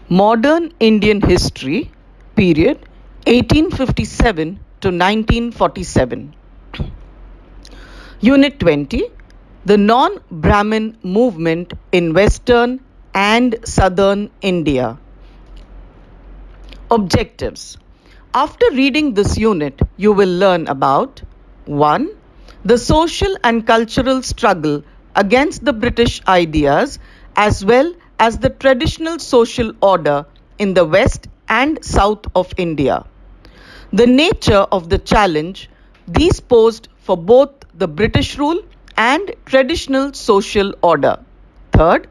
Modern Indian History period 1857 to 1947. Unit 20, the non-Brahmin movement in Western and Southern India. Objectives. After reading this unit, you will learn about 1. The social and cultural struggle against the British ideas as well as the traditional social order in the West and South of India. The nature of the challenge these posed for both the British rule and traditional social order. Third,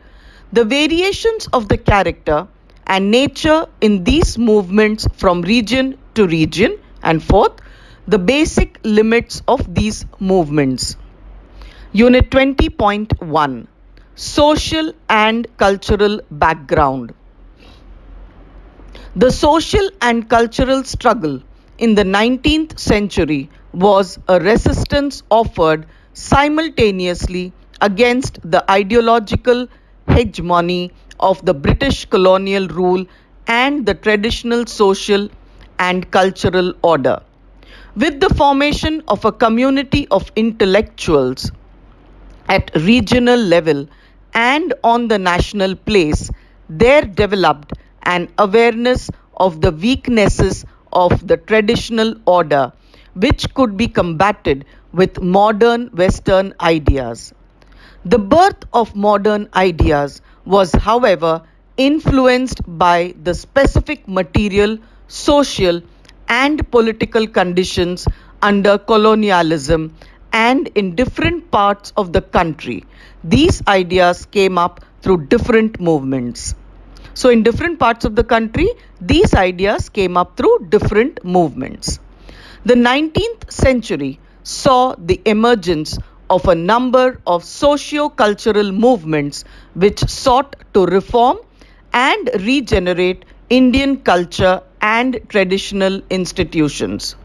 the variations of the character and nature in these movements from region to region. And fourth, the basic limits of these movements. Unit 20.1, Social and Cultural Background. The social and cultural struggle in the 19th century was a resistance offered simultaneously against the ideological hegemony of the British colonial rule and the traditional social and cultural order. With the formation of a community of intellectuals at regional level and on the national place, there developed an awareness of the weaknesses of the traditional order, which could be combated with modern Western ideas. The birth of modern ideas was, however, influenced by the specific material, social, and political conditions under colonialism and in different parts of the country. These ideas came up through different movements. So, in different parts of the country, these ideas came up through different movements. The 19th century saw the emergence of a number of socio-cultural movements which sought to reform and regenerate Indian culture and traditional institutions.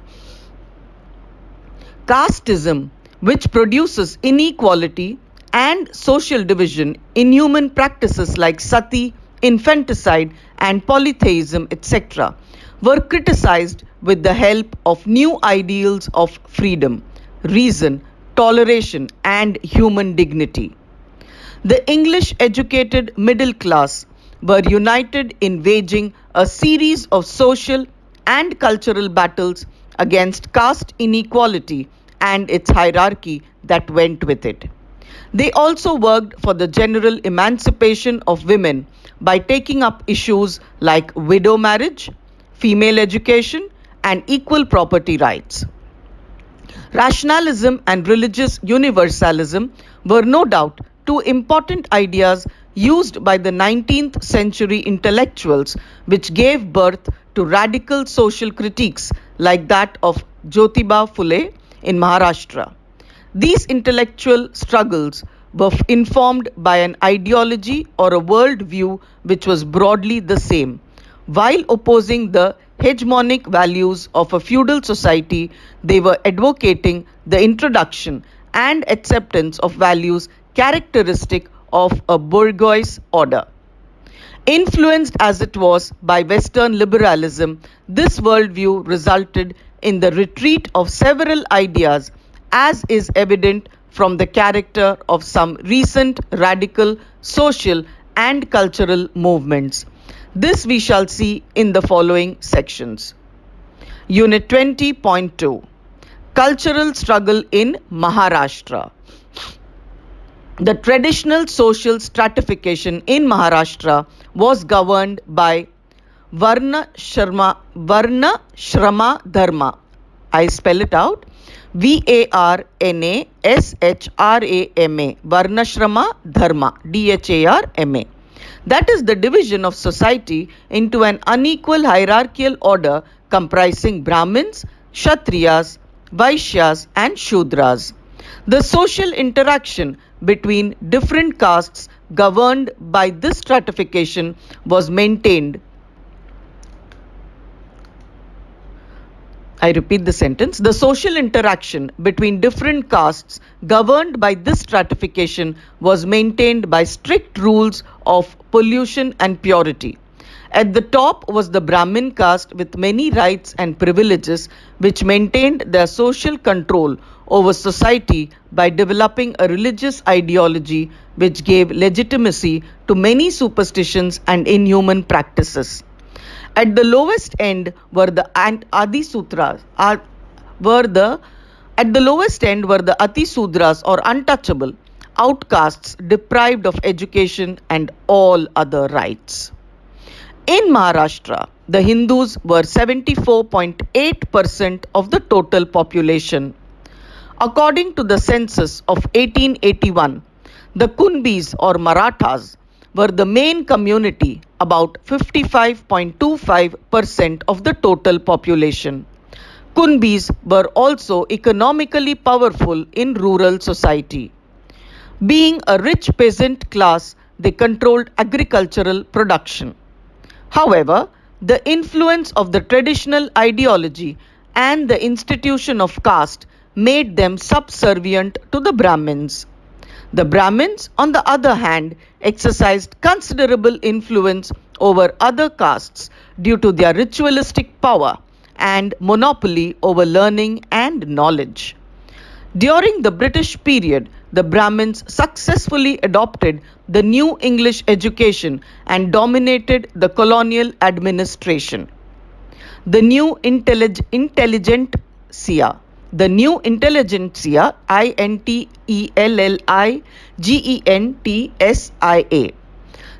Casteism, which produces inequality and social division in human practices like sati, infanticide, and polytheism, etc., were criticized with the help of new ideals of freedom, reason, toleration, and human dignity. The English educated middle class were united in waging a series of social and cultural battles against caste inequality and its hierarchy that went with it. They also worked for the general emancipation of women by taking up issues like widow marriage, female education, and equal property rights. Rationalism and religious universalism were no doubt two important ideas used by the 19th century intellectuals, which gave birth to radical social critiques like that of Jyotiba Phule in Maharashtra. These intellectual struggles were informed by an ideology or a worldview which was broadly the same. While opposing the hegemonic values of a feudal society, they were advocating the introduction and acceptance of values characteristic of a bourgeois order. Influenced as it was by Western liberalism, this worldview resulted in the retreat of several ideas, as is evident from the character of some recent radical social and cultural movements. This we shall see in the following sections. Unit 20.2, Cultural Struggle in Maharashtra. The traditional social stratification in Maharashtra was governed by Varna Shrama Dharma. I spell it out. Varnashrama, Varnashrama Dharma, Dharma. That is the division of society into an unequal hierarchical order comprising Brahmins, Kshatriyas, Vaishyas, and Shudras. The social interaction between different castes governed by this stratification was maintained I repeat the sentence. The social interaction between different castes governed by this stratification was maintained by strict rules of pollution and purity. At the top was the Brahmin caste with many rights and privileges, which maintained their social control over society by developing a religious ideology which gave legitimacy to many superstitions and inhuman practices. At the lowest end were the Adi Sutras, were the at the lowest end were the Ati Sudras or untouchable, outcasts deprived of education and all other rights. In Maharashtra, the Hindus were 74.8% of the total population. According to the census of 1881, the Kunbis or Marathas were the main community, about 55.25% of the total population. Kunbis were also economically powerful in rural society. Being a rich peasant class, they controlled agricultural production. However, the influence of the traditional ideology and the institution of caste made them subservient to the Brahmins. The Brahmins, on the other hand, exercised considerable influence over other castes due to their ritualistic power and monopoly over learning and knowledge. During the British period, the Brahmins successfully adopted the new English education and dominated the colonial administration. The new intelligentsia, Intelligentsia,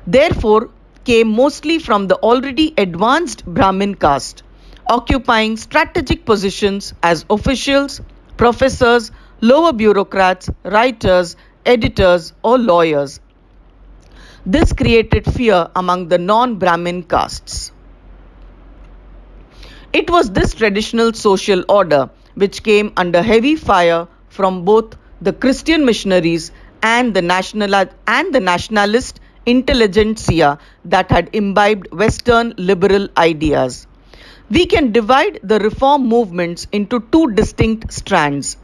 therefore came mostly from the already advanced Brahmin caste, occupying strategic positions as officials, professors, lower bureaucrats, writers, editors, or lawyers. This created fear among the non-Brahmin castes. It was this traditional social order which came under heavy fire from both the Christian missionaries and the nationalist intelligentsia that had imbibed Western liberal ideas. We can divide the reform movements into two distinct strands.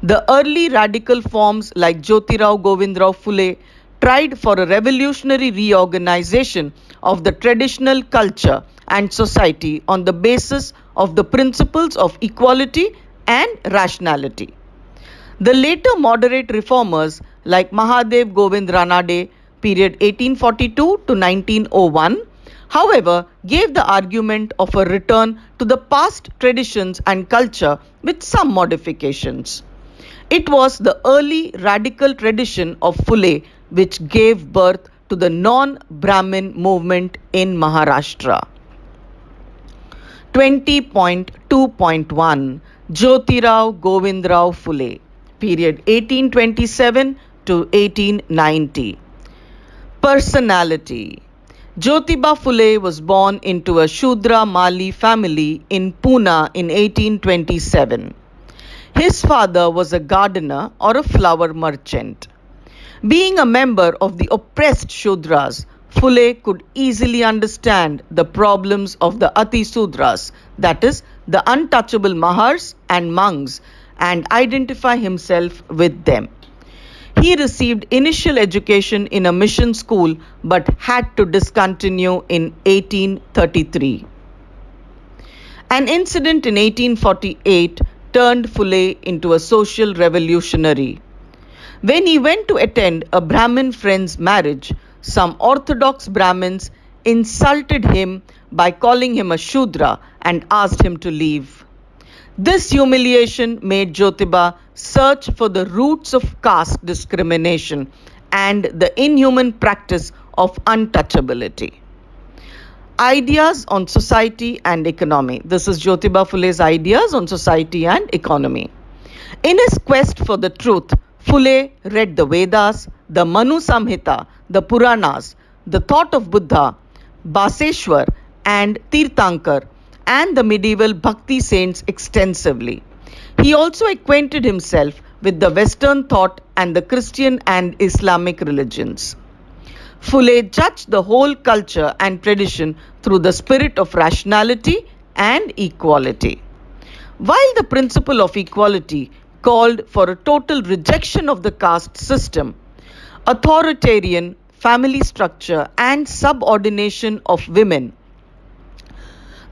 The early radical forms like Jyotirao Govindrao Phule tried for a revolutionary reorganization of the traditional culture and society on the basis of the principles of equality and rationality. The later moderate reformers like Mahadev Govind Ranade, period 1842 to 1901, however, gave the argument of a return to the past traditions and culture with some modifications. It was the early radical tradition of Phule which gave birth to the non-Brahmin movement in Maharashtra. 20.2.1 Jyotirao Govindrao Phule, period 1827 to 1890. Personality. Jyotiba Phule was born into a Shudra Mali family in Pune in 1827. His father was a gardener or a flower merchant. Being a member of the oppressed Shudras, Phule could easily understand the problems of the Ati Sudras, that is, the untouchable Mahars and monks, and identify himself with them. He received initial education in a mission school but had to discontinue in 1833. An incident in 1848 turned Phule into a social revolutionary. When he went to attend a Brahmin friend's marriage, some orthodox Brahmins insulted him by calling him a Shudra and asked him to leave. This humiliation made Jyotiba search for the roots of caste discrimination and the inhuman practice of untouchability. Ideas on society and economy. This is Jyotiba Phule's ideas on society and economy. In his quest for the truth, Phule read the Vedas, the Manu Samhita, the Puranas, the thought of Buddha, Baseshwar and Tirthankar, and the medieval Bhakti saints extensively. He also acquainted himself with the Western thought and the Christian and Islamic religions. Phule judged the whole culture and tradition through the spirit of rationality and equality. While the principle of equality called for a total rejection of the caste system, authoritarian family structure, and subordination of women,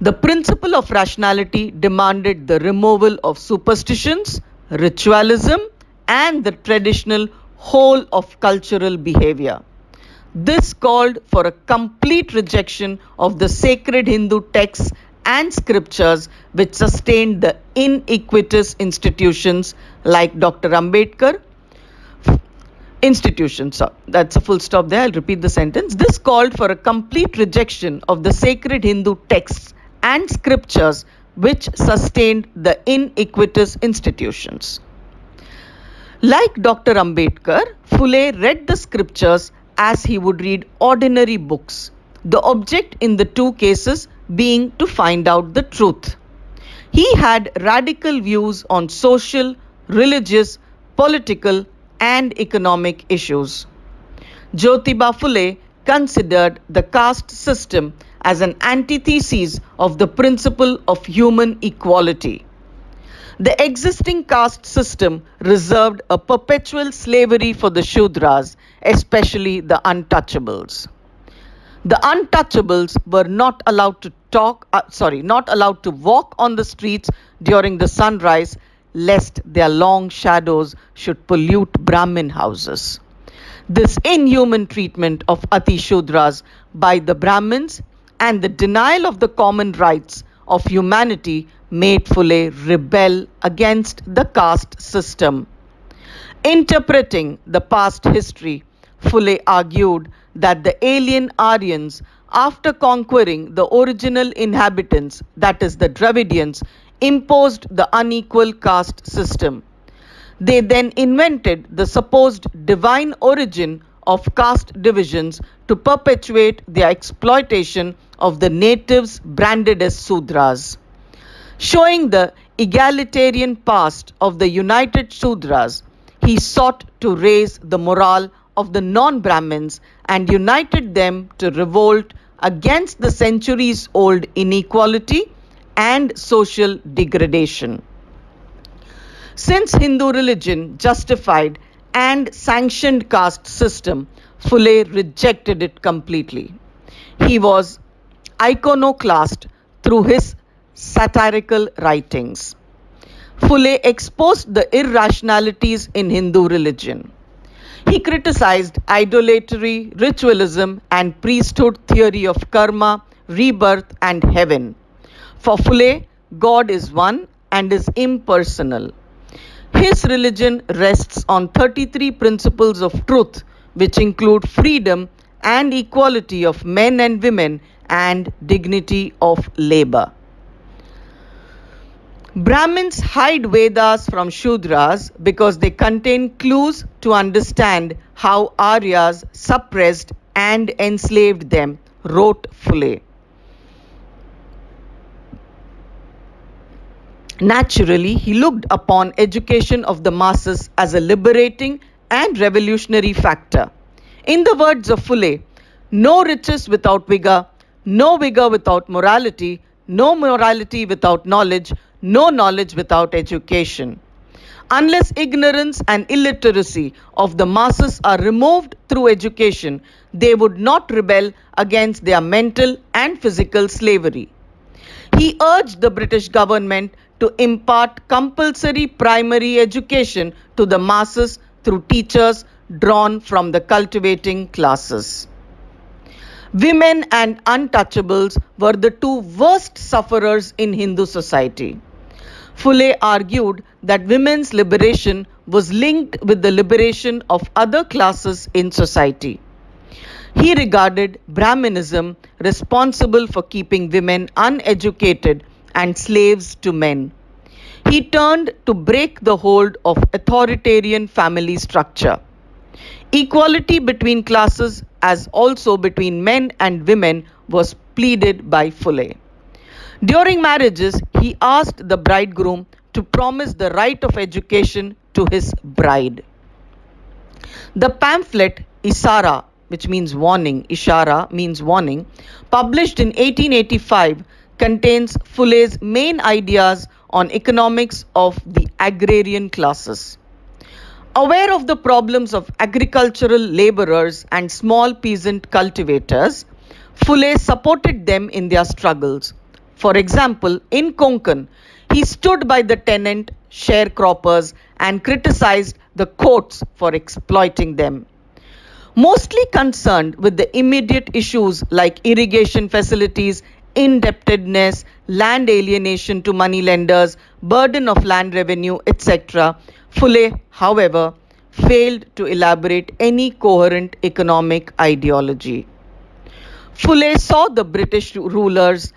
the principle of rationality demanded the removal of superstitions, ritualism, and the traditional whole of cultural behavior. This called for a complete rejection of the sacred Hindu texts and scriptures which sustained the iniquitous institutions like Dr. Ambedkar. That's a full stop there. I'll repeat the sentence. This called for a complete rejection of the sacred Hindu texts and scriptures which sustained the iniquitous institutions. Like Dr. Ambedkar, Phule read the scriptures as he would read ordinary books, the object in the two cases being to find out the truth. He had radical views on social, religious, political, and economic issues. Jyotiba Phule considered the caste system as an antithesis of the principle of human equality. The existing caste system reserved a perpetual slavery for the Shudras, especially the untouchables. The untouchables were not allowed to walk on the streets during the sunrise, lest their long shadows should pollute Brahmin houses. This inhuman treatment of Ati Shudras by the Brahmins and the denial of the common rights of humanity made Phule rebel against the caste system. Interpreting the past history, Phule argued that the alien Aryans, after conquering the original inhabitants, that is the Dravidians, imposed the unequal caste system. They then invented the supposed divine origin of caste divisions to perpetuate their exploitation of the natives branded as Sudras. Showing the egalitarian past of the united Sudras, he sought to raise the morale of the non-Brahmins and united them to revolt against the centuries-old inequality and social degradation. Since Hindu religion justified and sanctioned caste system, Phule rejected it completely. He was iconoclast through his satirical writings. Phule exposed the irrationalities in Hindu religion. He criticized idolatry, ritualism, and priesthood theory of karma, rebirth, and heaven. For Phule, God is one and is impersonal. His religion rests on 33 principles of truth, which include freedom and equality of men and women and dignity of labor. Brahmins hide Vedas from Shudras because they contain clues to understand how Aryas suppressed and enslaved them, wrote Phule. Naturally, he looked upon education of the masses as a liberating and revolutionary factor. In the words of Phule, no riches without vigor, no vigor without morality, no morality without knowledge, no knowledge without education. Unless ignorance and illiteracy of the masses are removed through education, they would not rebel against their mental and physical slavery. He urged the British government to impart compulsory primary education to the masses through teachers drawn from the cultivating classes. Women and untouchables were the two worst sufferers in Hindu society. Phule argued that women's liberation was linked with the liberation of other classes in society. He regarded Brahminism responsible for keeping women uneducated and slaves to men. He turned to break the hold of authoritarian family structure. Equality between classes, as also between men and women, was pleaded by Phule. During marriages, he asked the bridegroom to promise the right of education to his bride. The pamphlet Isara, which means warning, Ishara means warning, published in 1885, contains Phule's main ideas on economics of the agrarian classes. Aware of the problems of agricultural laborers and small peasant cultivators, Phule supported them in their struggles. For example, in Konkan, he stood by the tenant sharecroppers and criticized the courts for exploiting them. Mostly concerned with the immediate issues like irrigation facilities, indebtedness, land alienation to moneylenders, burden of land revenue, etc., Phule, however, failed to elaborate any coherent economic ideology. Phule saw the British rulers,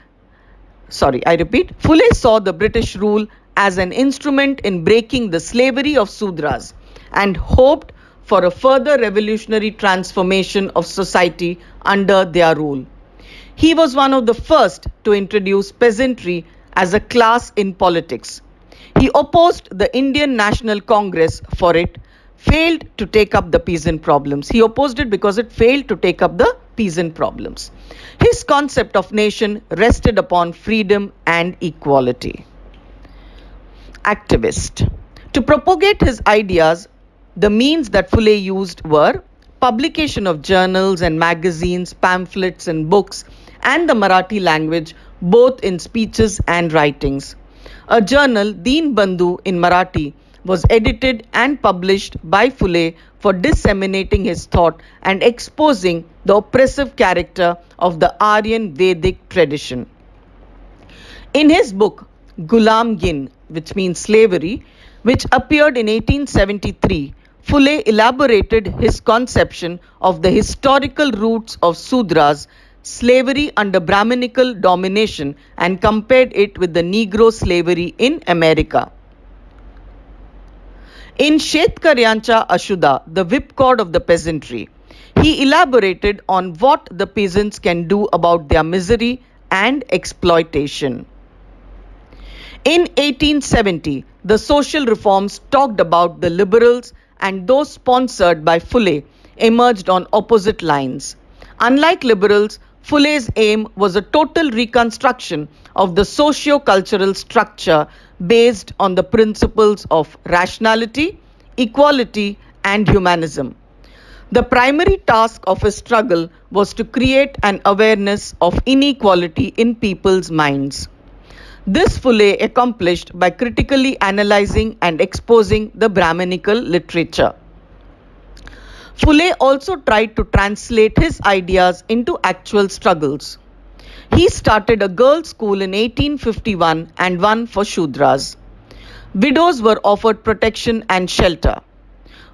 Phule saw the British rule as an instrument in breaking the slavery of Sudras and hoped for a further revolutionary transformation of society under their rule. He was one of the first to introduce peasantry as a class in politics. He opposed the Indian National Congress for it failed to take up the peasant problems. He opposed it because it failed to take up the peasant problems. His concept of nation rested upon freedom and equality. Activist. To propagate his ideas, the means that Phule used were publication of journals and magazines, pamphlets and books, and the Marathi language, both in speeches and writings. A journal, Deen Bandhu in Marathi, was edited and published by Phule for disseminating his thought and exposing the oppressive character of the Aryan Vedic tradition. In his book, Gulam Gin, which means slavery, which appeared in 1873, Phule elaborated his conception of the historical roots of Sudras, slavery under Brahminical domination, and compared it with the Negro slavery in America. In Shetkaryancha Ashuda, the whipcord of the peasantry, he elaborated on what the peasants can do about their misery and exploitation. In 1870, the social reforms talked about the liberals and those sponsored by Phule emerged on opposite lines. Unlike liberals, Phule's aim was a total reconstruction of the socio-cultural structure based on the principles of rationality, equality, and humanism. The primary task of his struggle was to create an awareness of inequality in people's minds. This Phule accomplished by critically analyzing and exposing the Brahminical literature. Phule also tried to translate his ideas into actual struggles. He started a girls' school in 1851 and one for Shudras. Widows were offered protection and shelter.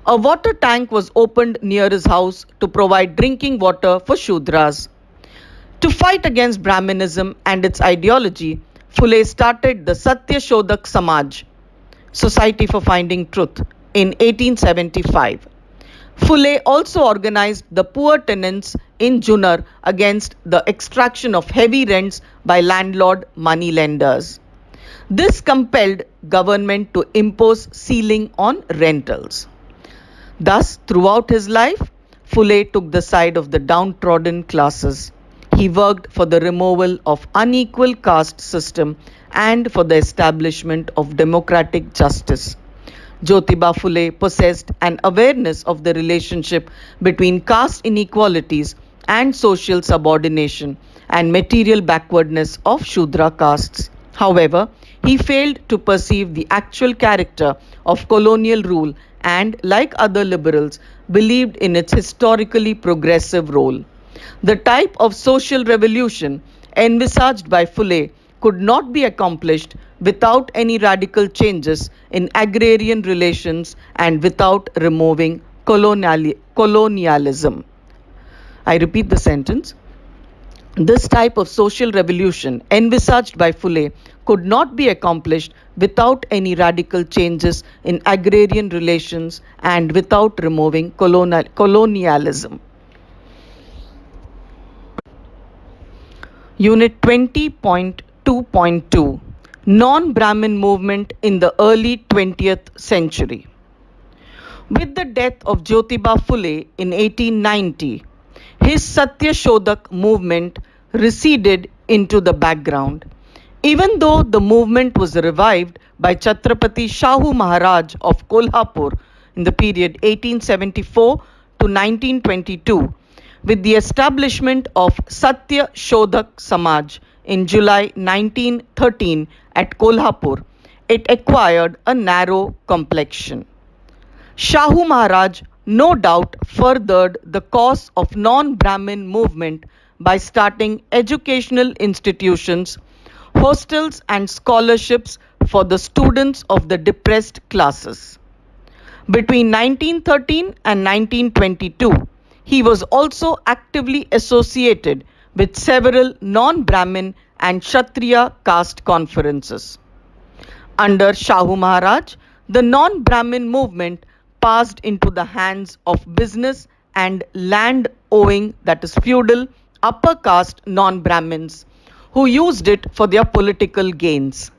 A water tank was opened near his house to provide drinking water for Shudras. To fight against Brahminism and its ideology, Phule started the Satya Shodhak Samaj, Society for Finding Truth, in 1875. Phule also organized the poor tenants in Junnar against the extraction of heavy rents by landlord moneylenders. This compelled government to impose ceiling on rentals. Thus, throughout his life, Phule took the side of the downtrodden classes. He worked for the removal of unequal caste system and for the establishment of democratic justice. Jyotiba Phule possessed an awareness of the relationship between caste inequalities and social subordination and material backwardness of Shudra castes. However, he failed to perceive the actual character of colonial rule and, like other liberals, believed in its historically progressive role. The type of social revolution envisaged by Phule could not be accomplished without any radical changes in agrarian relations and without removing colonialism. I repeat the sentence. This type of social revolution envisaged by Phule could not be accomplished without any radical changes in agrarian relations and without removing colonialism. Unit 20.2.2 Non-Brahmin Movement in the Early 20th Century. With the death of Jyotiba Phule in 1890, his Satya Shodhak movement receded into the background. Even though the movement was revived by Chhatrapati Shahu Maharaj of Kolhapur in the period 1874 to 1922, with the establishment of Satya Shodhak Samaj in July 1913 at Kolhapur, it acquired a narrow complexion. Shahu Maharaj no doubt furthered the cause of non-Brahmin movement by starting educational institutions, hostels and scholarships for the students of the depressed classes. Between 1913 and 1922, he was also actively associated with several non-Brahmin and Kshatriya caste conferences. Under Shahu Maharaj, the non-Brahmin movement passed into the hands of business and land owing, that is feudal, upper caste non-Brahmins who used it for their political gains.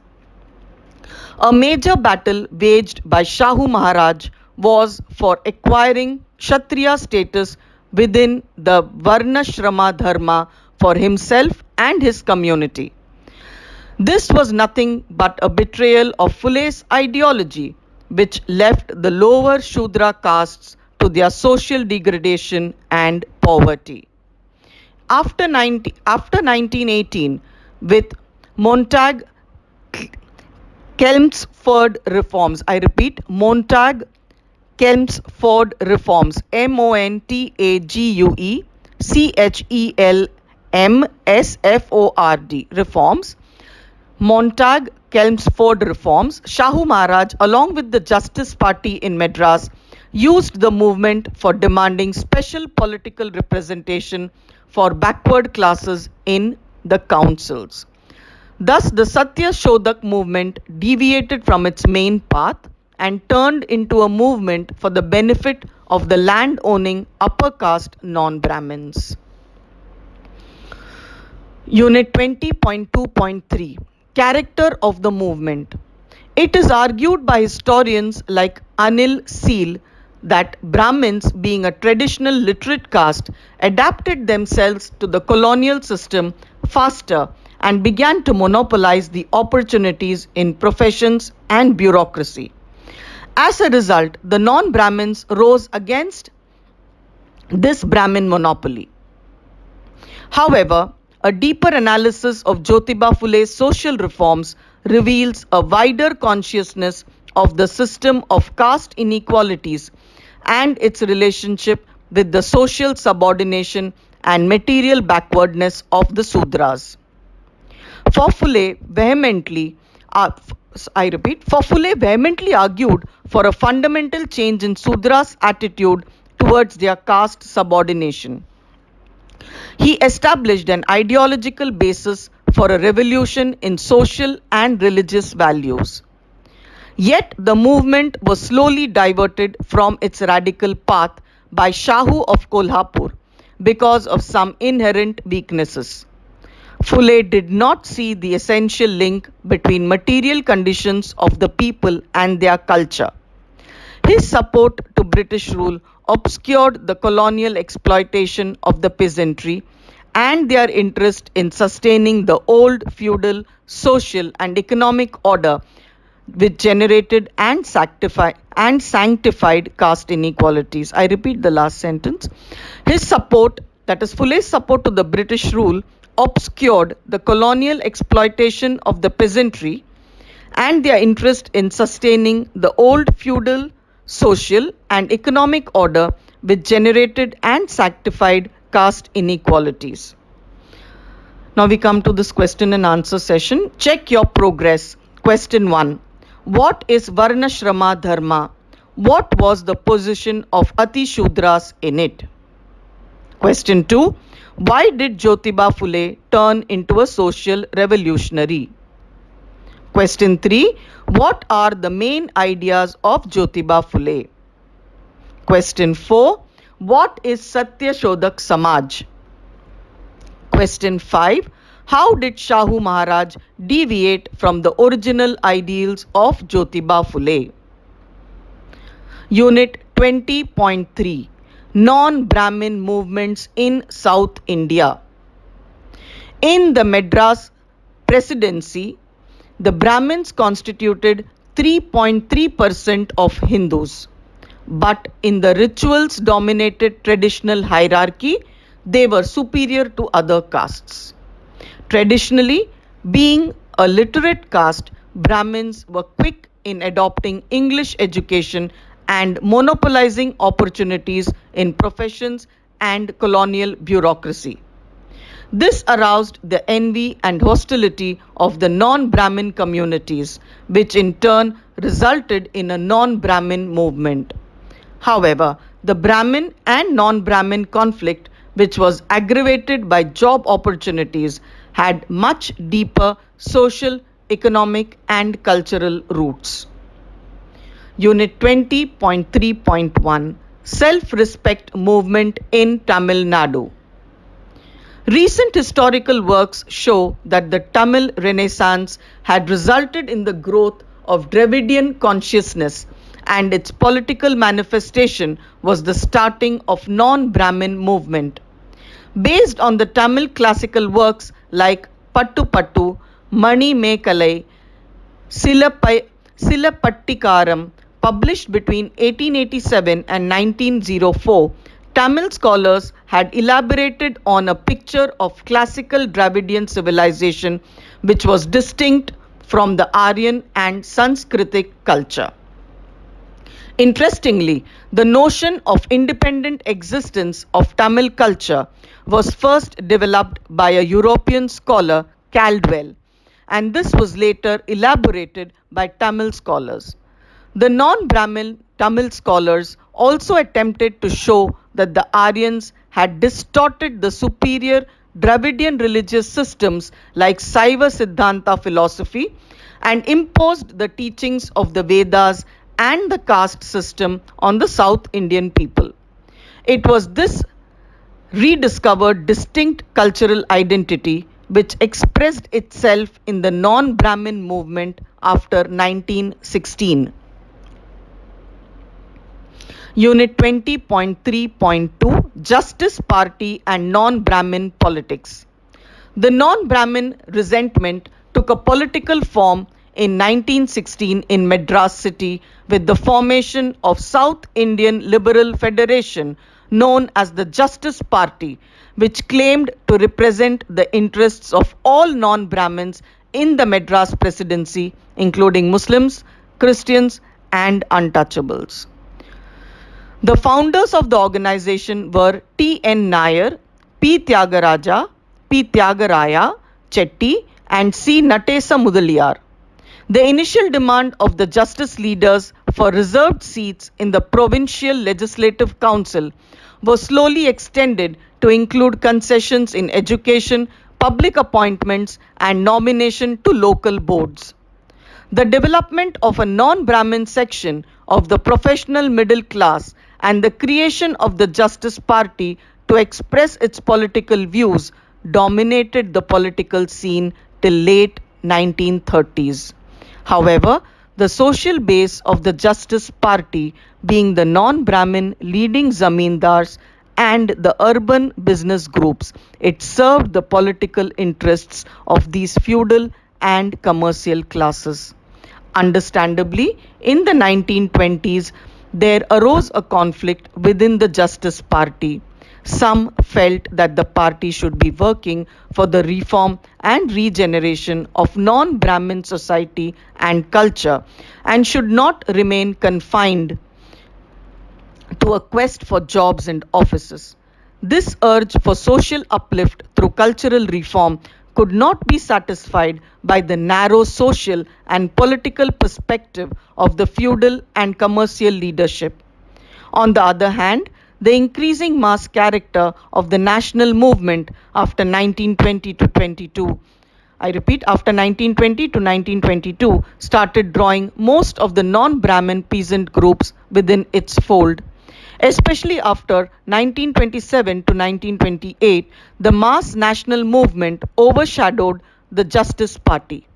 A major battle waged by Shahu Maharaj was for acquiring Kshatriya status within the Varnashrama Dharma for himself and his community. This was nothing but a betrayal of Phule's ideology, which left the lower Shudra castes to their social degradation and poverty. After 1918, with Montague Chelmsford reforms, I repeat, Montague Chelmsford reforms, Montague reforms, Montague Chelmsford reforms, Shahu Maharaj, along with the Justice Party in Madras, used the movement for demanding special political representation for backward classes in the councils. Thus, the Satya Shodhak movement deviated from its main path and turned into a movement for the benefit of the land-owning upper caste non-Brahmins. Unit 20.2.3 Character of the movement. It is argued by historians like Anil Seal that Brahmins, being a traditional literate caste, adapted themselves to the colonial system faster and began to monopolize the opportunities in professions and bureaucracy. As a result, the non-Brahmins rose against this Brahmin monopoly. However, a deeper analysis of Jyotiba Phule's social reforms reveals a wider consciousness of the system of caste inequalities and its relationship with the social subordination and material backwardness of the Sudras. For Phule vehemently argued for a fundamental change in Sudras' attitude towards their caste subordination. He established an ideological basis for a revolution in social and religious values. Yet the movement was slowly diverted from its radical path by Shahu of Kolhapur because of some inherent weaknesses. Phule did not see the essential link between material conditions of the people and their culture. His support to British rule obscured the colonial exploitation of the peasantry and their interest in sustaining the old feudal social and economic order which generated and sanctified caste inequalities. I repeat the last sentence. His support, that is Phule's support to the British rule, obscured the colonial exploitation of the peasantry and their interest in sustaining the old feudal social and economic order which generated and sanctified caste inequalities. Now we come to this question and answer session. Check your progress. Question 1. What is Varnashrama Dharma? What was the position of Ati Shudras in it? Question 2. Why did Jyotiba Phule turn into a social revolutionary? Question 3. What are the main ideas of Jyotiba Phule? Question 4. What is Satya Shodhak Samaj? Question 5. How did Shahu Maharaj deviate from the original ideals of Jyotiba Phule? Unit 20.3 Non-Brahmin movements in South India. In the Madras presidency, the Brahmins constituted 3.3% of Hindus. But in the rituals dominated traditional hierarchy, they were superior to other castes. Traditionally, being a literate caste, Brahmins were quick in adopting English education and monopolizing opportunities in professions and colonial bureaucracy. This aroused the envy and hostility of the non Brahmin communities, which in turn resulted in a non Brahmin movement. However, the Brahmin and non Brahmin conflict, which was aggravated by job opportunities, had much deeper social, economic, and cultural roots. Unit 20.3.1 Self Respect Movement in Tamil Nadu. Recent historical works show that the Tamil Renaissance had resulted in the growth of Dravidian consciousness, and its political manifestation was the starting of non-Brahmin movement. Based on the Tamil classical works like Pattu Pattu, Mani Mekalai, Silapattikaram, published between 1887 and 1904, Tamil scholars had elaborated on a picture of classical Dravidian civilization which was distinct from the Aryan and Sanskritic culture. Interestingly, the notion of independent existence of Tamil culture was first developed by a European scholar, Caldwell, and this was later elaborated by Tamil scholars. The non-Brahmin Tamil scholars also attempted to show that the Aryans had distorted the superior Dravidian religious systems like Saiva Siddhanta philosophy and imposed the teachings of the Vedas and the caste system on the South Indian people. It was this rediscovered distinct cultural identity which expressed itself in the non-Brahmin movement after 1916. Unit 20.3.2 Justice Party and Non-Brahmin Politics. The non-Brahmin resentment took a political form in 1916 in Madras city with the formation of South Indian Liberal Federation known as the Justice Party, which claimed to represent the interests of all non-Brahmins in the Madras Presidency, including Muslims, Christians, and untouchables. The founders of the organization were T. N. Nair, P. Tyagaraja, P. Tyagaraya Chetty, and C. Natesa Mudaliar. The initial demand of the justice leaders for reserved seats in the Provincial Legislative Council was slowly extended to include concessions in education, public appointments, and nomination to local boards. The development of a non-Brahmin section of the professional middle class and the creation of the Justice Party to express its political views dominated the political scene till late 1930s. However, the social base of the Justice Party, being the non-Brahmin leading zamindars and the urban business groups, it served the political interests of these feudal and commercial classes. Understandably, in the 1920s, there arose a conflict within the Justice Party. Some felt that the party should be working for the reform and regeneration of non-Brahmin society and culture and should not remain confined to a quest for jobs and offices. This urge for social uplift through cultural reform could not be satisfied by the narrow social and political perspective of the feudal and commercial leadership. On the other hand, the increasing mass character of the national movement after 1920 to 22, I repeat, after 1920 to 1922, started drawing most of the non-Brahmin peasant groups within its fold. Especially after 1927 to 1928, the mass national movement overshadowed the Justice Party.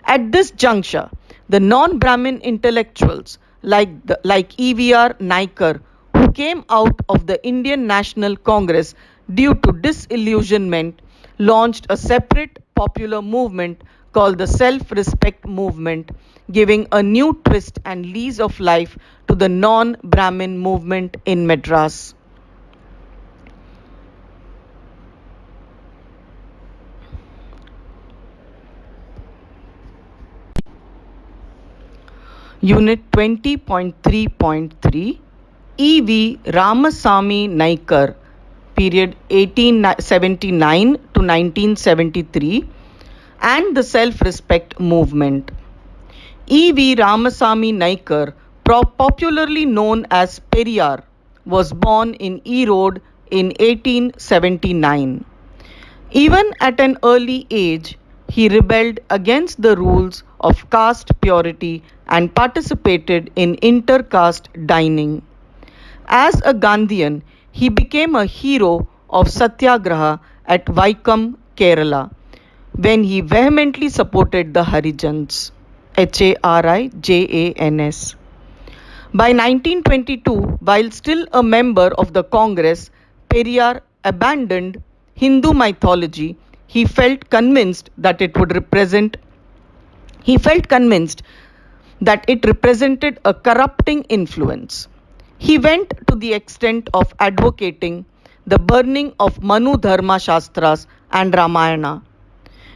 At this juncture, the non-Brahmin intellectuals like E.V.R. Naikar, who came out of the Indian National Congress due to disillusionment, launched a separate popular movement called the self-respect movement, giving a new twist and lease of life to the non-Brahmin movement in Madras. Unit 20.3.3 E.V. Ramasamy Naikar, period 1879 to 1973, and the self-respect movement. E.V. Ramasamy Naikar, popularly known as Periyar, was born in Erode in 1879. Even at an early age, he rebelled against the rules of caste purity and participated in inter-caste dining. As a Gandhian, he became a hero of Satyagraha at Vaikam, Kerala, when he vehemently supported the Harijans. Harijans. By 1922, while still a member of the Congress, Periyar abandoned Hindu mythology. He felt convinced that it represented a corrupting influence. He went to the extent of advocating the burning of Manu Dharma Shastras and Ramayana.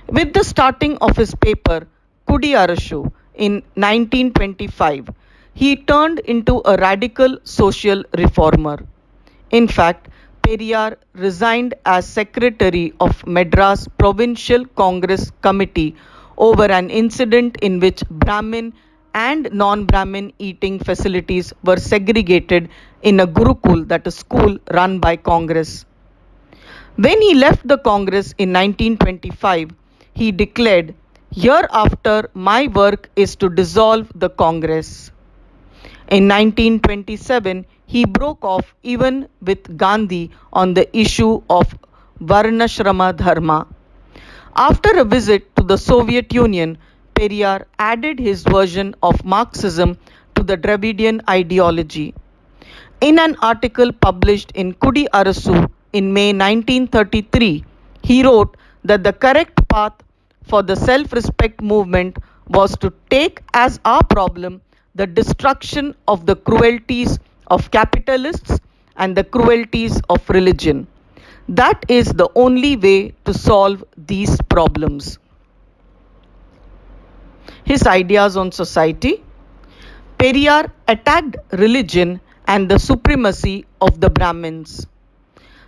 With the starting of his paper Kudi Arashu in 1925, he turned into a radical social reformer. In fact, Periyar resigned as secretary of Madras Provincial Congress Committee over an incident in which Brahmin and non-Brahmin eating facilities were segregated in a Gurukul, that is school run by Congress. When he left the Congress in 1925, he declared, "Hereafter my work is to dissolve the Congress." In 1927, he broke off even with Gandhi on the issue of Varnashrama Dharma. After a visit to the Soviet Union, Periyar added his version of Marxism to the Dravidian ideology. In an article published in Kudi Arasu in May 1933, he wrote that the correct path for the self-respect movement was to take as our problem the destruction of the cruelties of capitalists and the cruelties of religion. That is the only way to solve these problems. His ideas on society. Periyar attacked religion and the supremacy of the Brahmins.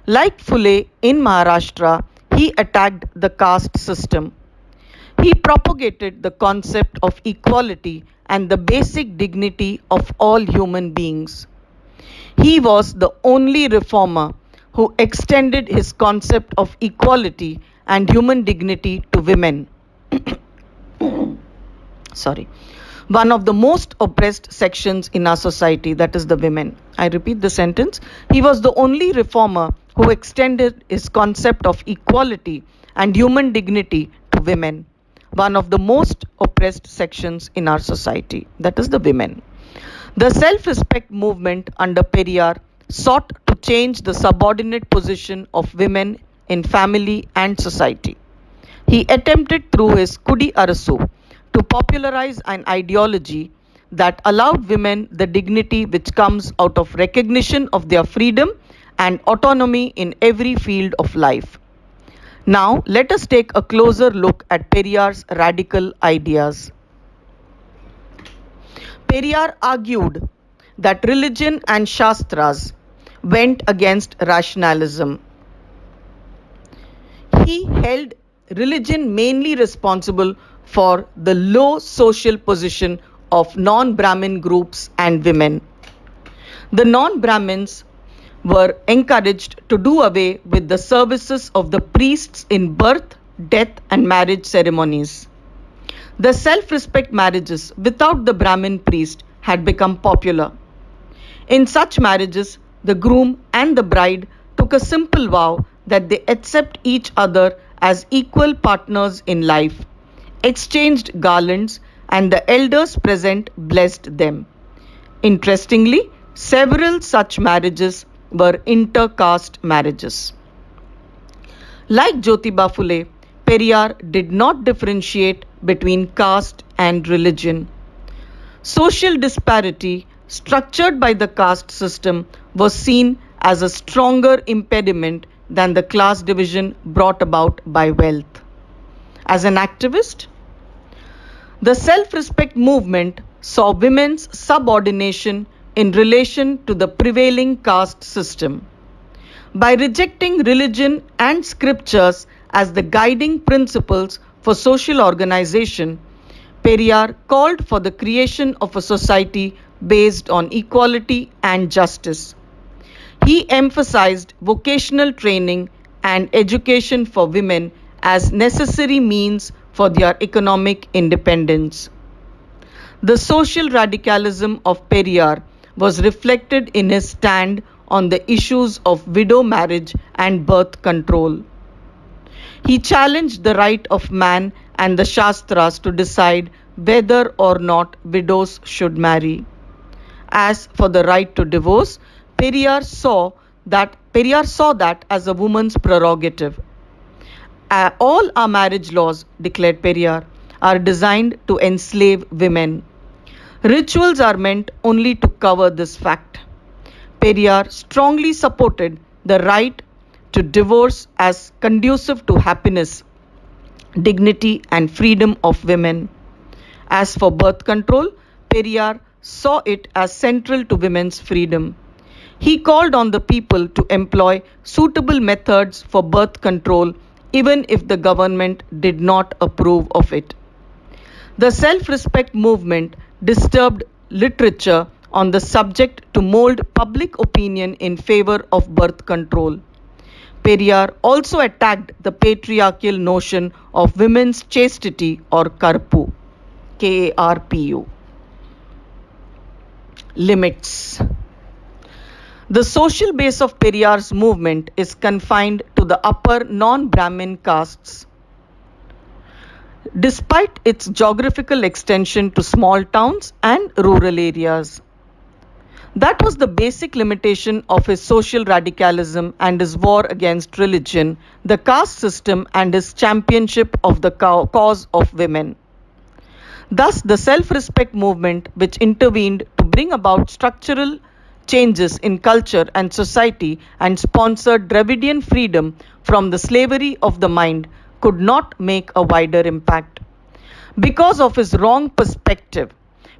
Like Phule in Maharashtra, he attacked the caste system. He propagated the concept of equality and the basic dignity of all human beings. He was the only reformer who extended his concept of equality and human dignity to women. One of the most oppressed sections in our society, that is the women. I repeat the sentence. He was the only reformer who extended his concept of equality and human dignity to women. One of the most oppressed sections in our society, that is the women. The self-respect movement under Periyar sought to change the subordinate position of women in family and society. He attempted through his Kudi Arasu to popularize an ideology that allowed women the dignity which comes out of recognition of their freedom and autonomy in every field of life. Now, let us take a closer look at Periyar's radical ideas. Periyar argued that religion and Shastras went against rationalism. He held religion mainly responsible for the low social position of non-Brahmin groups and women. The non-Brahmins were encouraged to do away with the services of the priests in birth, death, and marriage ceremonies. The self-respect marriages without the Brahmin priest had become popular. In such marriages, the groom and the bride took a simple vow that they accept each other as equal partners in life, exchanged garlands, and the elders present blessed them. Interestingly, several such marriages were inter-caste marriages. Like Jyotiba Phule, Periyar did not differentiate between caste and religion. Social disparity, structured by the caste system, was seen as a stronger impediment than the class division brought about by wealth. As an activist, the self respect movement saw women's subordination in relation to the prevailing caste system. By rejecting religion and scriptures as the guiding principles for social organization, Periyar called for the creation of a society based on equality and justice. He emphasized vocational training and education for women as necessary means for their economic independence. The social radicalism of Periyar was reflected in his stand on the issues of widow marriage and birth control. He challenged the right of man and the Shastras to decide whether or not widows should marry. As for the right to divorce, Periyar saw that as a woman's prerogative. All our marriage laws, declared Periyar, are designed to enslave women. Rituals are meant only to cover this fact. Periyar strongly supported the right to divorce as conducive to happiness, dignity, and freedom of women. As for birth control, Periyar saw it as central to women's freedom. He called on the people to employ suitable methods for birth control even if the government did not approve of it. The self respect movement disturbed literature on the subject to mold public opinion in favor of birth control. Periyar also attacked the patriarchal notion of women's chastity or karpu, KARPU. Limits. The social base of Periyar's movement is confined to the upper non-Brahmin castes. Despite its geographical extension to small towns and rural areas. That was the basic limitation of his social radicalism and his war against religion, the caste system, and his championship of the cause of women. Thus, the self respect movement, which intervened to bring about structural changes in culture and society and sponsored Dravidian freedom from the slavery of the mind, could not make a wider impact. Because of his wrong perspective,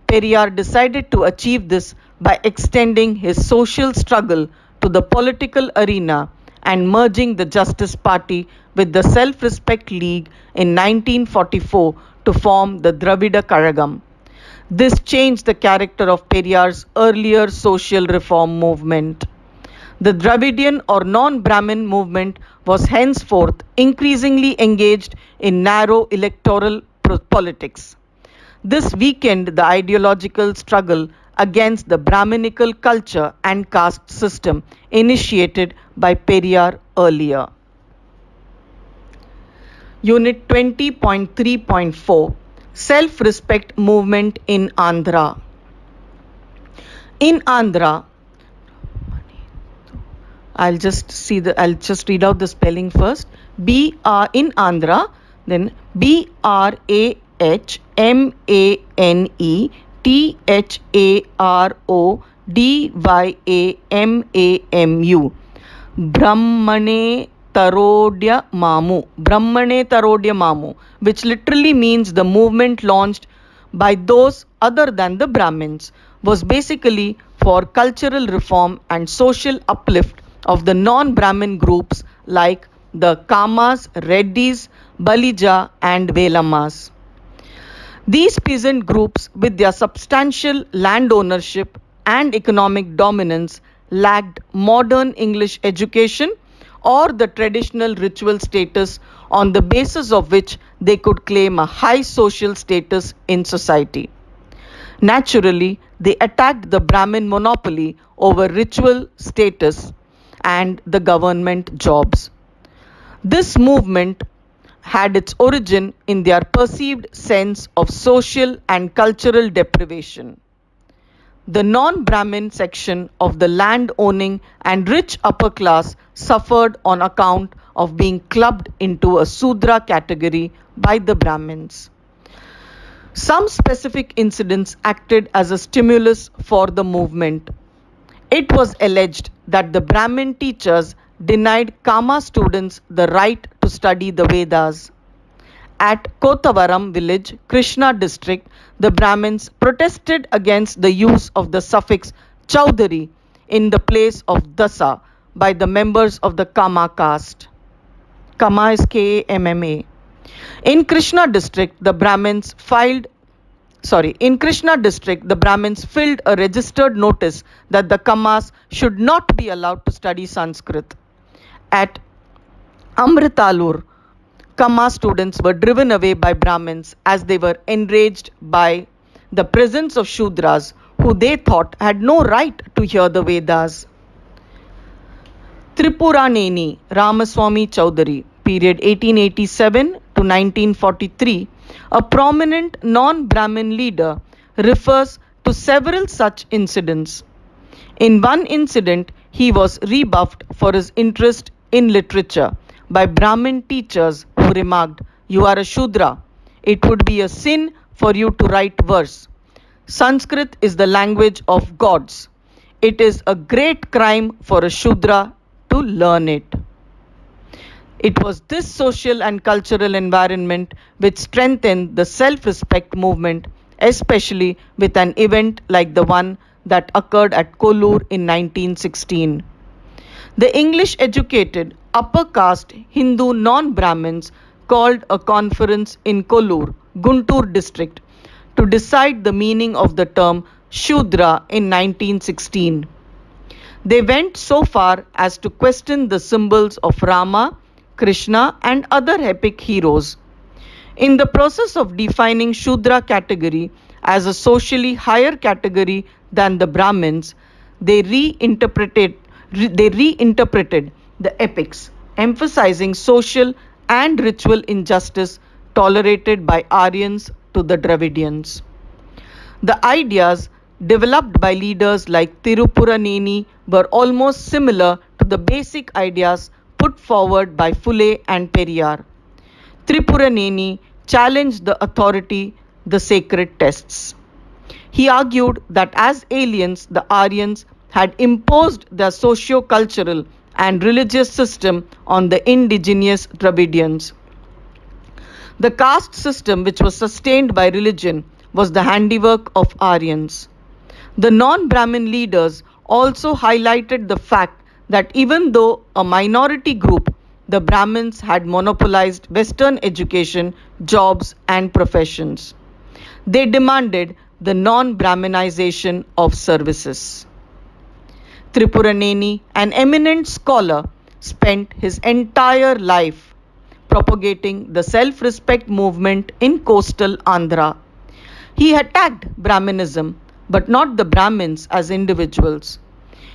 Periyar decided to achieve this by extending his social struggle to the political arena and merging the Justice Party with the Self Respect League in 1944 to form the Dravida Kazhagam. This changed the character of Periyar's earlier social reform movement. The Dravidian or non-Brahmin movement was henceforth increasingly engaged in narrow electoral politics. This weakened the ideological struggle against the Brahminical culture and caste system initiated by Periyar earlier. Unit 20.3.4 Self-Respect Movement in Andhra. In Andhra, I'll just read out the spelling first. In Andhra, then BRAHMANETHARODYAMAMU. Brahmane Tarodya Mamu, which literally means the movement launched by those other than the Brahmins, was basically for cultural reform and social uplift of the non-Brahmin groups like the Kamas, Reddis, Balija and Velamas. These peasant groups, with their substantial land ownership and economic dominance, lacked modern English education or the traditional ritual status on the basis of which they could claim a high social status in society. Naturally, they attacked the Brahmin monopoly over ritual status and the government jobs. This movement had its origin in their perceived sense of social and cultural deprivation. The non-Brahmin section of the land-owning and rich upper class suffered on account of being clubbed into a Sudra category by the Brahmins. Some specific incidents acted as a stimulus for the movement. It was alleged that the Brahmin teachers denied Kama students the right to study the Vedas. At Kotavaram village, Krishna district, the Brahmins protested against the use of the suffix Chaudhary in the place of Dasa by the members of the Kama caste. Kama is Kamma. In Krishna district, the Brahmins filled a registered notice that the Kammas should not be allowed to study Sanskrit. At Amritalur, Kamma students were driven away by Brahmins as they were enraged by the presence of Shudras who they thought had no right to hear the Vedas. Tripuraneni Ramaswamy Chaudhary, period 1887 to 1943, a prominent non-Brahmin leader, refers to several such incidents. In one incident, he was rebuffed for his interest in literature by Brahmin teachers who remarked, "You are a Shudra. It would be a sin for you to write verse. Sanskrit is the language of gods. It is a great crime for a Shudra to learn it." It was this social and cultural environment which strengthened the self-respect movement, especially with an event like the one that occurred at Kollur in 1916. The English-educated upper caste Hindu non-Brahmins called a conference in Kollur, Guntur district, to decide the meaning of the term Shudra in 1916. They went so far as to question the symbols of Rama, Krishna and other epic heroes. In the process of defining Shudra category as a socially higher category than the Brahmins, they reinterpreted the epics, emphasizing social and ritual injustice tolerated by Aryans to the Dravidians. The ideas developed by leaders like Tirupuraneni were almost similar to the basic ideas put forward by Phule and Periyar. Tripuraneni challenged the authority, the sacred texts. He argued that as aliens, the Aryans had imposed their socio-cultural and religious system on the indigenous Dravidians. The caste system, which was sustained by religion, was the handiwork of Aryans. The non-Brahmin leaders also highlighted the fact that even though a minority group, the Brahmins had monopolized Western education, jobs and professions. They demanded the non-Brahminization of services. Tripuraneni, an eminent scholar, spent his entire life propagating the self-respect movement in coastal Andhra. He attacked Brahminism, but not the Brahmins as individuals.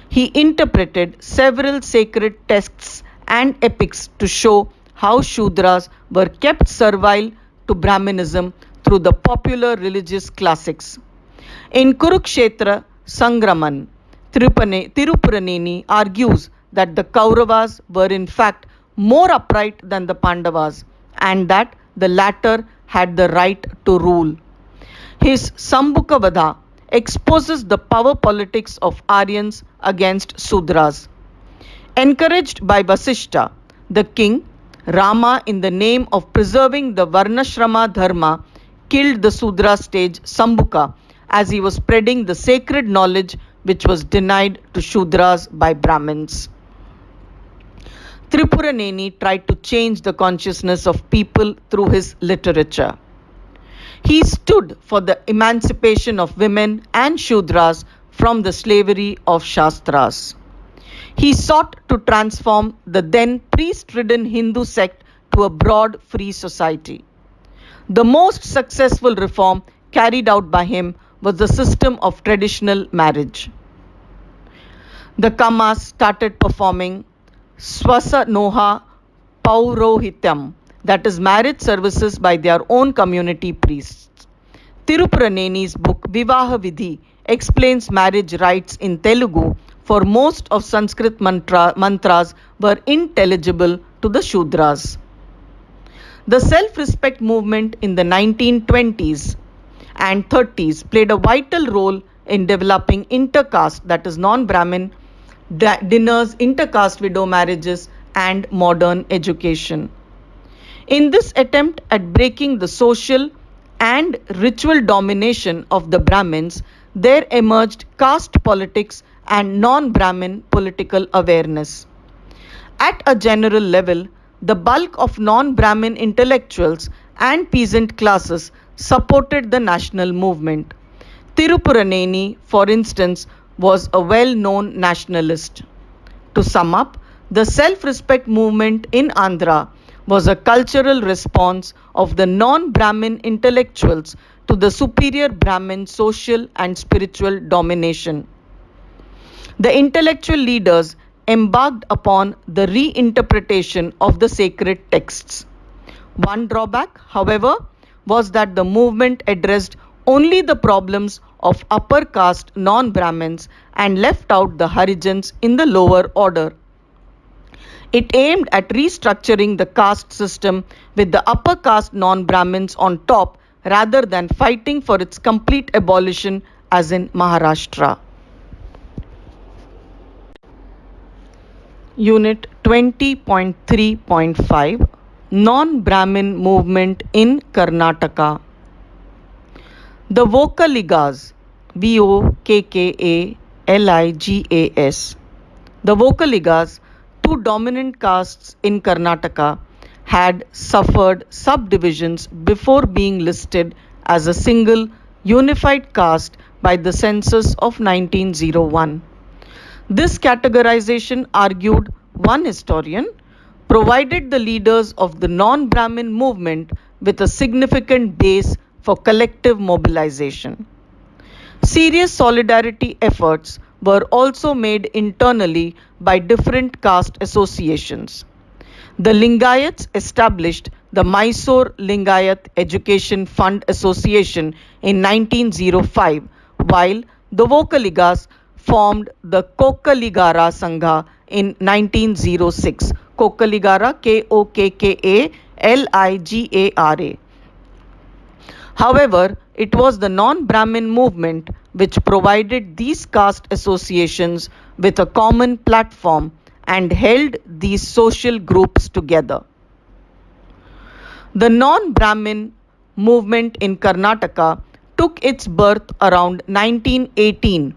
He interpreted several sacred texts and epics to show how Shudras were kept servile to Brahminism through the popular religious classics. In Kurukshetra Sangraman, Tirupuraneni argues that the Kauravas were in fact more upright than the Pandavas and that the latter had the right to rule. His Sambhukavada exposes the power politics of Aryans against Sudras. Encouraged by Vasishta, the king, Rama, in the name of preserving the Varnashrama Dharma, killed the Sudra sage Sambhuka as he was spreading the sacred knowledge which was denied to Shudras by Brahmins. Tripuraneni tried to change the consciousness of people through his literature. He stood for the emancipation of women and Shudras from the slavery of Shastras. He sought to transform the then priest-ridden Hindu sect to a broad free society. The most successful reform carried out by him was the system of traditional marriage. The Kammas started performing Swasanoha Paurohityam, that is marriage services by their own community priests. Tirupuraneni's book Vivaha Vidhi explains marriage rites in Telugu, for most of Sanskrit mantras were intelligible to the Shudras. The self-respect movement in the 1920s and 30s played a vital role in developing intercaste, that is non-Brahmin, dinners, intercaste widow marriages, and modern education. In this attempt at breaking the social and ritual domination of the Brahmins, there emerged caste politics and non-Brahmin political awareness. At a general level, the bulk of non-Brahmin intellectuals and peasant classes supported the national movement. Tirupuraneni, for instance, was a well-known nationalist. To sum up, the self-respect movement in Andhra was a cultural response of the non-Brahmin intellectuals to the superior Brahmin social and spiritual domination. The intellectual leaders embarked upon the reinterpretation of the sacred texts. One drawback, however, was that the movement addressed only the problems of upper caste non-Brahmins and left out the Harijans in the lower order. It aimed at restructuring the caste system with the upper caste non-Brahmins on top rather than fighting for its complete abolition as in Maharashtra. Unit 20.3.5 Non-Brahmin Movement in Karnataka. The Vokaligas, Vokkaligas, the Vokaligas, two dominant castes in Karnataka, had suffered subdivisions before being listed as a single unified caste by the census of 1901. This categorization, argued one historian, provided the leaders of the non-Brahmin movement with a significant base for collective mobilization. Serious solidarity efforts were also made internally by different caste associations. The Lingayats established the Mysore Lingayat Education Fund Association in 1905, while the Vokaligas formed the Kokkaligara Sangha in 1906. Kokkaligara, Kokkaliligara. However, it was the non-Brahmin movement which provided these caste associations with a common platform and held these social groups together. The non-Brahmin movement in Karnataka took its birth around 1918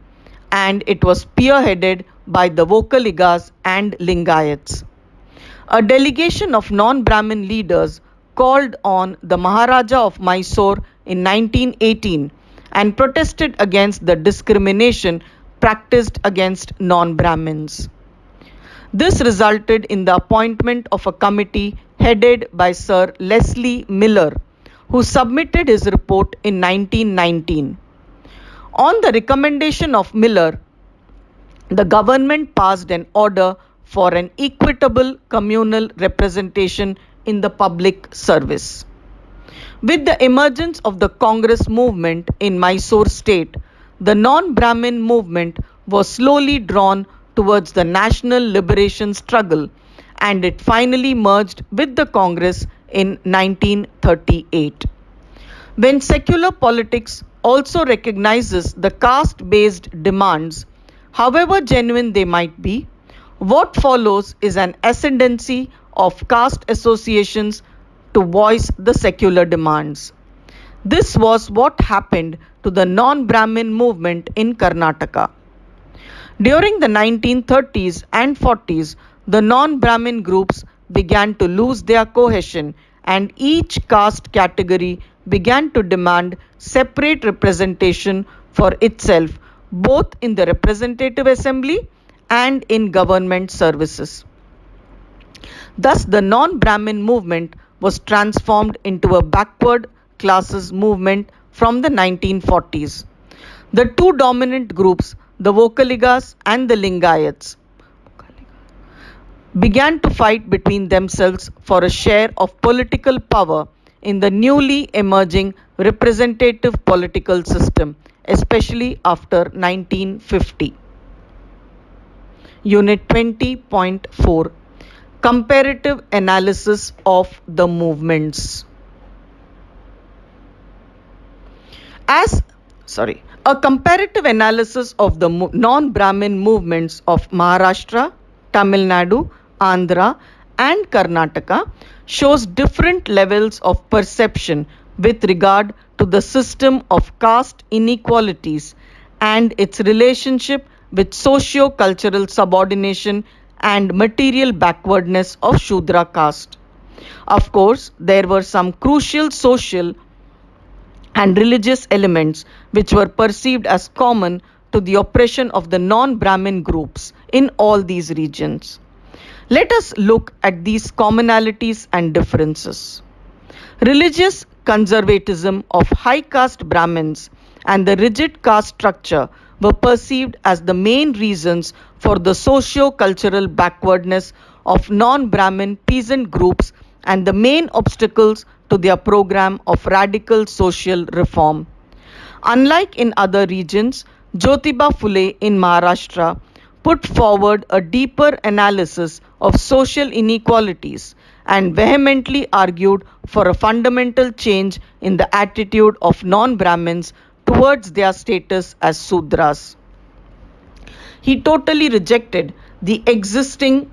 and it was spearheaded by the Vokaligas and Lingayats. A delegation of non-Brahmin leaders called on the Maharaja of Mysore in 1918 and protested against the discrimination practiced against non-Brahmins. This resulted in the appointment of a committee headed by Sir Leslie Miller, who submitted his report in 1919. On the recommendation of Miller, the government passed an order for an equitable communal representation in the public service. With the emergence of the Congress movement in Mysore state, the non-Brahmin movement was slowly drawn towards the national liberation struggle and it finally merged with the Congress in 1938. When secular politics also recognizes the caste-based demands, however genuine they might be, what follows is an ascendancy of caste associations to voice the secular demands. This was what happened to the non-Brahmin movement in Karnataka. During the 1930s and 40s, the non-Brahmin groups began to lose their cohesion and each caste category began to demand separate representation for itself both in the representative assembly and in government services. Thus, the non-Brahmin movement was transformed into a backward classes movement from the 1940s. The two dominant groups, the Vokaligas and the Lingayats, began to fight between themselves for a share of political power in the newly emerging representative political system, especially after 1950. Unit 20.4 comparative analysis of the movements. As a comparative analysis of the non-Brahmin movements of Maharashtra, Tamil Nadu, Andhra, and Karnataka shows different levels of perception with regard to the system of caste inequalities and its relationship with socio-cultural subordination and material backwardness of Shudra caste. Of course, there were some crucial social and religious elements which were perceived as common to the oppression of the non-Brahmin groups in all these regions. Let us look at these commonalities and differences. Religious conservatism of high caste Brahmins and the rigid caste structure were perceived as the main reasons for the socio-cultural backwardness of non-Brahmin peasant groups and the main obstacles to their program of radical social reform. Unlike in other regions, Jyotiba Phule in Maharashtra put forward a deeper analysis of social inequalities and vehemently argued for a fundamental change in the attitude of non-Brahmins towards their status as Sudras. He totally rejected the existing,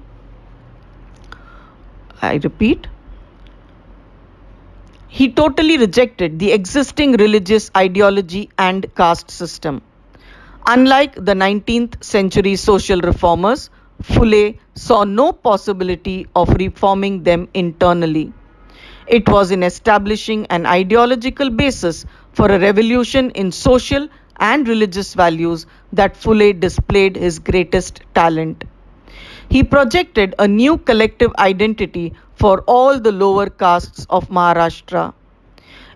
I repeat, he totally rejected the existing religious ideology and caste system. Unlike the 19th century social reformers, Phule saw no possibility of reforming them internally. It was in establishing an ideological basis for a revolution in social and religious values that Phule displayed his greatest talent. He projected a new collective identity for all the lower castes of Maharashtra.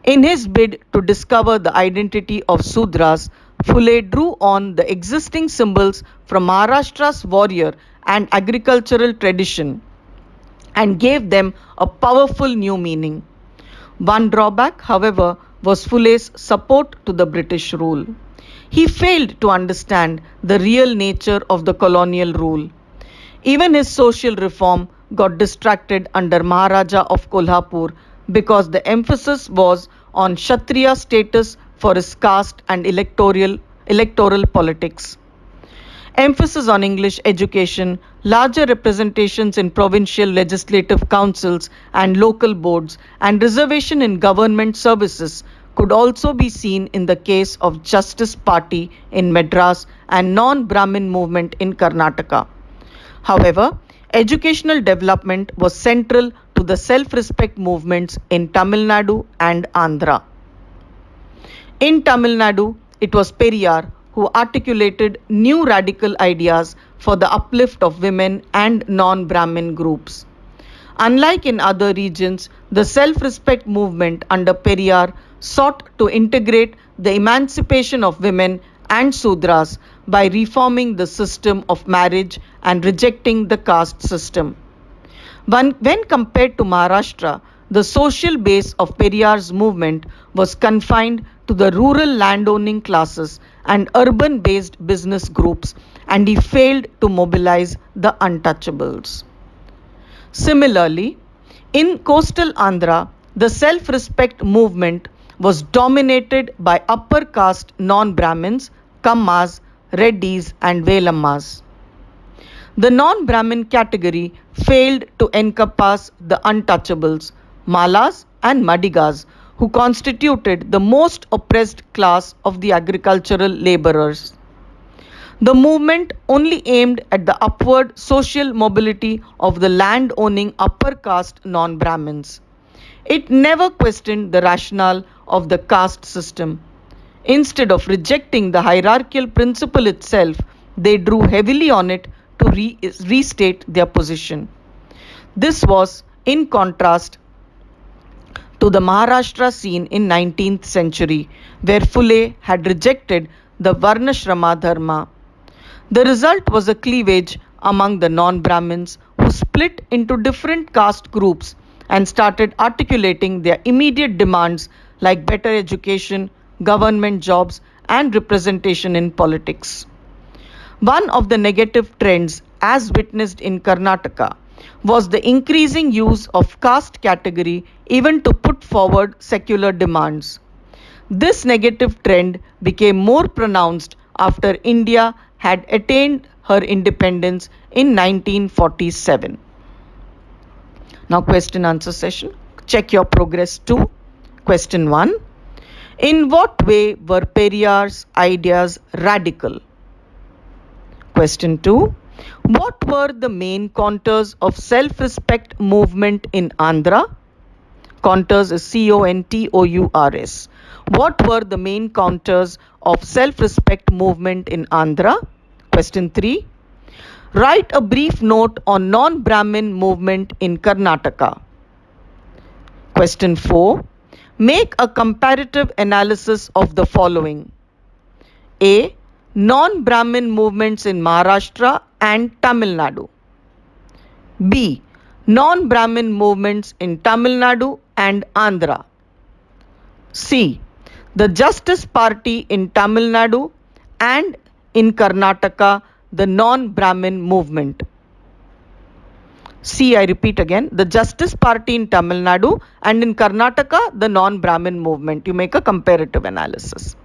In his bid to discover the identity of Sudras, Phule drew on the existing symbols from Maharashtra's warrior and agricultural tradition and gave them a powerful new meaning. One drawback, however, was Phule's support to the British rule. He failed to understand the real nature of the colonial rule. Even his social reform got distracted under Maharaja of Kolhapur because the emphasis was on Kshatriya status for his caste and electoral politics. Emphasis on English education, larger representations in provincial legislative councils and local boards, and reservation in government services could also be seen in the case of Justice Party in Madras and non-Brahmin movement in Karnataka. However, educational development was central to the self-respect movements in Tamil Nadu and Andhra. In Tamil Nadu, it was Periyar who articulated new radical ideas for the uplift of women and non-Brahmin groups. Unlike in other regions, the self-respect movement under Periyar sought to integrate the emancipation of women and Sudras by reforming the system of marriage and rejecting the caste system. When compared to Maharashtra, the social base of Periyar's movement was confined to the rural landowning classes and urban-based business groups, and he failed to mobilize the untouchables. Similarly, in coastal Andhra, the self-respect movement was dominated by upper caste non-Brahmins, Kammas, Reddis and Velammas. The non-Brahmin category failed to encompass the untouchables, Malas and Madigas, who constituted the most oppressed class of the agricultural laborers. The movement only aimed at the upward social mobility of the land-owning upper caste non-Brahmins. It never questioned the rationale of the caste system. Instead of rejecting the hierarchical principle itself, they drew heavily on it to restate their position. This was in contrast to the Maharashtra scene in 19th century, where Phule had rejected the Varnashrama Dharma. The result was a cleavage among the non-Brahmins who split into different caste groups and started articulating their immediate demands like better education, government jobs, and representation in politics. One of the negative trends as witnessed in Karnataka, was the increasing use of caste category even to put forward secular demands. This negative trend became more pronounced after India had attained her independence in 1947. Now, question answer session. Check your progress 2. Question 1. In what way were Periyar's ideas radical? Question 2. What were the main contours of self-respect movement in Andhra? Contours is CONTOURS. What were the main contours of self-respect movement in Andhra? Question 3. Write a brief note on non-Brahmin movement in Karnataka. Question 4. Make a comparative analysis of the following. A. Non-Brahmin movements in Maharashtra and Tamil Nadu. B. Non-Brahmin movements in Tamil Nadu and Andhra. C. The Justice Party in Tamil Nadu and in Karnataka, the non-Brahmin movement. C, I repeat again, the Justice Party in Tamil Nadu and in Karnataka, the non-Brahmin movement. You make a comparative analysis.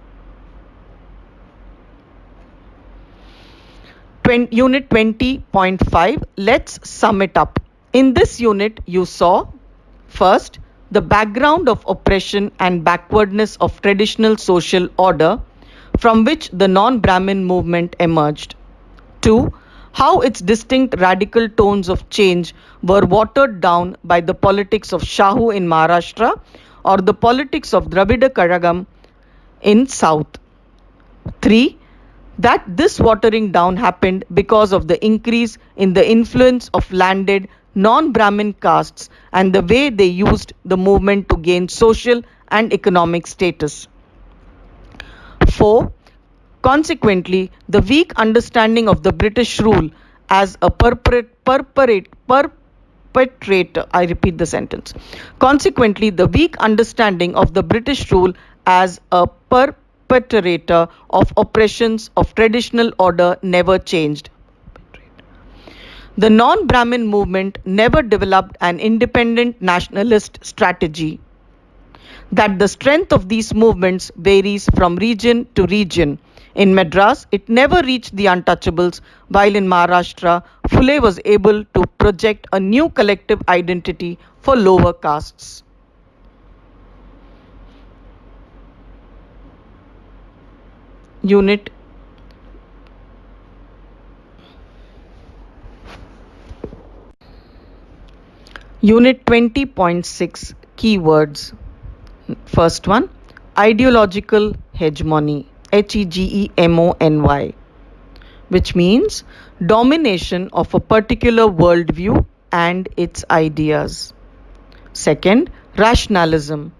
Unit 20.5, let's sum it up. In this unit, you saw, first, the background of oppression and backwardness of traditional social order from which the non-Brahmin movement emerged. 2. How its distinct radical tones of change were watered down by the politics of Shahu in Maharashtra or the politics of Dravida Kazhagam in South. 3. That this watering down happened because of the increase in the influence of landed non-Brahmin castes and the way they used the movement to gain social and economic status. 4. Consequently, the weak understanding of the British rule as a perpetrator, I repeat the sentence. Consequently, the weak understanding of the British rule as a perpetrator of oppressions of traditional order never changed. The non-Brahmin movement never developed an independent nationalist strategy. That the strength of these movements varies from region to region. In Madras, it never reached the untouchables, while in Maharashtra, Phule was able to project a new collective identity for lower castes. Unit Unit 20.6, Keywords. First one, ideological hegemony, HEGEMONY, which means domination of a particular worldview and its ideas. Second, rationalism,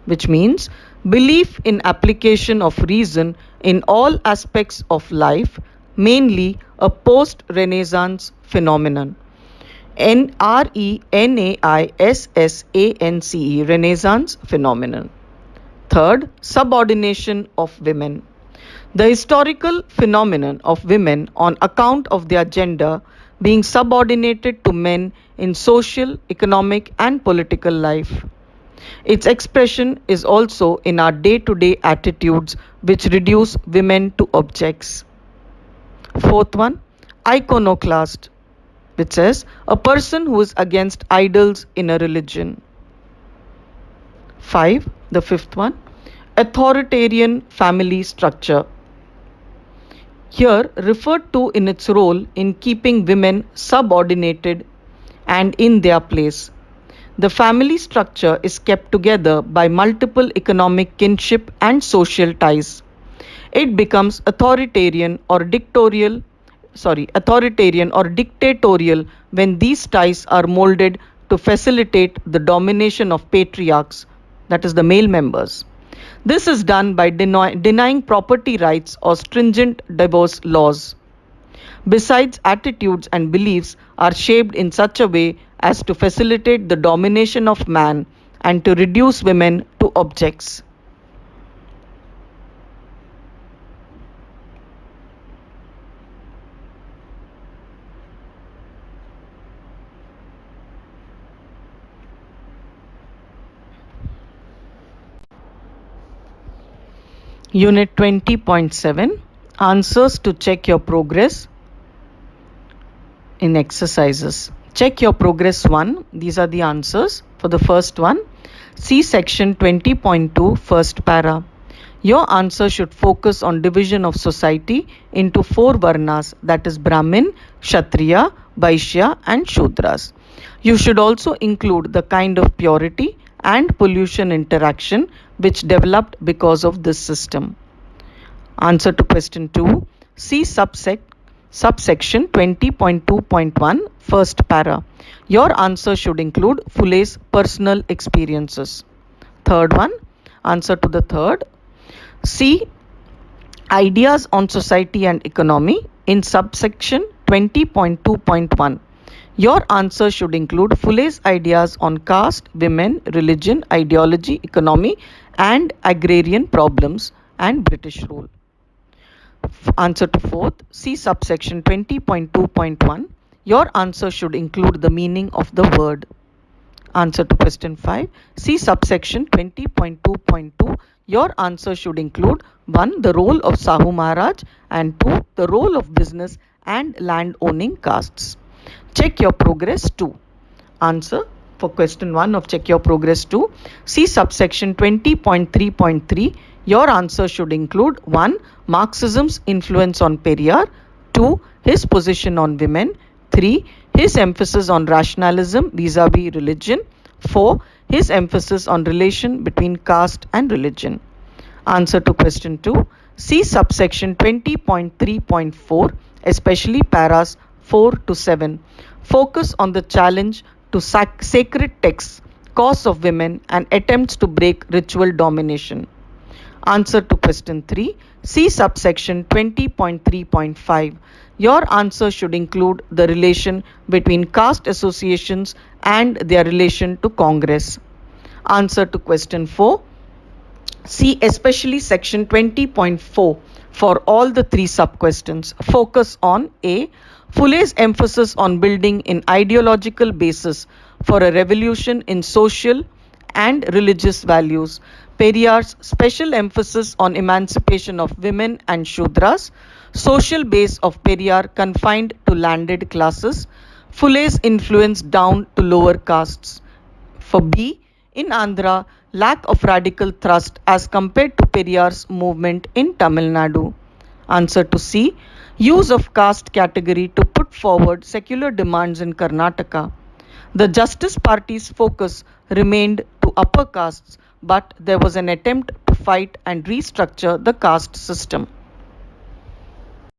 which means belief in application of reason in all aspects of life, mainly a post-Renaissance phenomenon. RENAISSANCE, Renaissance phenomenon. Third, subordination of women. The historical phenomenon of women on account of their gender being subordinated to men in social, economic, and political life. Its expression is also in our day-to-day attitudes which reduce women to objects. Fourth one, iconoclast, which says a person who is against idols in a religion. 5. The fifth one, authoritarian family structure. Here referred to in its role in keeping women subordinated and in their place. The family structure is kept together by multiple economic kinship and social ties. It becomes authoritarian or dictatorial when these ties are molded to facilitate the domination of patriarchs, that is the male members. This is done by denying property rights or stringent divorce laws. Besides, attitudes and beliefs are shaped in such a way as to facilitate the domination of man and to reduce women to objects. Unit 20.7 Answers to check your progress in exercises. Check your progress 1. These are the answers. For the first one, see section 20.2 first para. Your answer should focus on division of society into 4 varnas, that is Brahmin, Kshatriya, Vaishya and Shudras. You should also include the kind of purity and pollution interaction which developed because of this system. Answer to question 2. See subsection 20.2.1 first para. Your answer should include Phule's personal experiences. Third one. Answer to the third. See ideas on society and economy in subsection 20.2.1. Your answer should include Phule's ideas on caste, women, religion, ideology, economy and agrarian problems and British rule. Answer to fourth, see subsection 20.2.1. Your answer should include the meaning of the word. Answer to question 5, see subsection 20.2.2. Your answer should include 1. The role of Sahu Maharaj and 2. The role of business and land owning castes. Check your progress 2. Answer for question 1 of check your progress 2. See subsection 20.3.3. Your answer should include 1. Marxism's influence on Periyar. 2. His position on women. 3. His emphasis on rationalism vis-a-vis religion. 4. His emphasis on relation between caste and religion. Answer to question 2. See subsection 20.3.4, especially paras 4 to 7. Focus on the challenge to sacred texts, cause of women, and attempts to break ritual domination. Answer to question 3. See subsection 20.3.5. Your answer should include the relation between caste associations and their relation to Congress. Answer to question 4. See especially section 20.4 for all the 3 sub-questions. Focus on A. Phule's emphasis on building an ideological basis for a revolution in social and religious values. Periyar's special emphasis on emancipation of women and Shudras. Social base of Periyar confined to landed classes. Phule's influence down to lower castes. For B, in Andhra, lack of radical thrust as compared to Periyar's movement in Tamil Nadu. Answer to C, use of caste category to put forward secular demands in Karnataka. The Justice Party's focus remained to upper castes, but there was an attempt to fight and restructure the caste system.